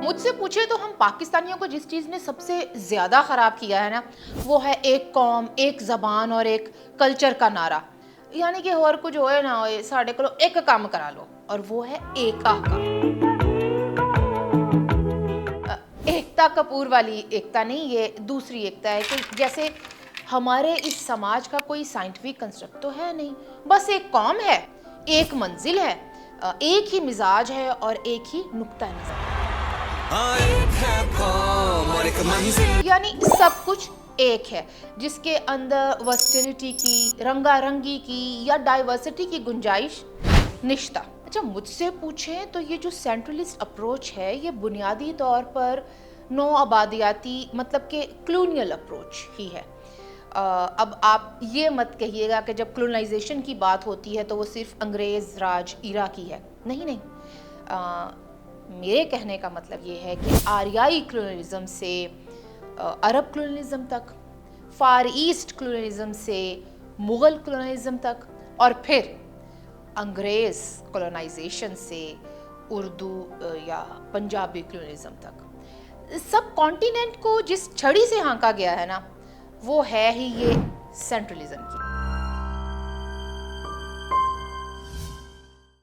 मुझसे पूछे तो हम पाकिस्तानियों को जिस चीज़ ने सबसे ज़्यादा ख़राब किया है ना, वो है एक कौम, एक ज़बान और एक कल्चर का नारा। यानी कि और कुछ होए ना होए, साढ़े को एक काम करा लो, और वो है एकता का। एकता कपूर वाली एकता नहीं, ये दूसरी एकता है कि जैसे हमारे इस समाज का कोई साइंटिफिक कंस्ट्रक्ट तो है नहीं, बस एक कौम है, एक मंजिल है, एक ही मिजाज है और एक ही नुक्ता नज़र। यानी सब कुछ एक है, जिसके अंदर वर्सेटिलिटी की, रंगारंगी की या डाइवर्सिटी की गुंजाइश निश्ता। अच्छा, मुझसे पूछें तो ये जो सेंट्रलिस्ट अप्रोच है, ये बुनियादी तौर पर नौ आबादियाती मतलब के क्लोनियल अप्रोच ही है। अब आप ये मत कहिएगा कि जब क्लोनाइजेशन की बात होती है तो वो सिर्फ अंग्रेज़ राज इरा की है। नहीं नहीं, मेरे कहने का मतलब ये है कि आर्याई क्लोनलिज्म से अरब क्लोनलिज्म तक, फार ईस्ट क्लोनलिज्म से मुग़ल क्लोनलिज्म तक, और फिर अंग्रेज़ कॉलोनाइजेशन से उर्दू या पंजाबी क्लोनलिज्म तक, सब कॉन्टिनेंट को जिस छड़ी से हाँका गया है ना, वो है ही ये सेंट्रलिज्म की।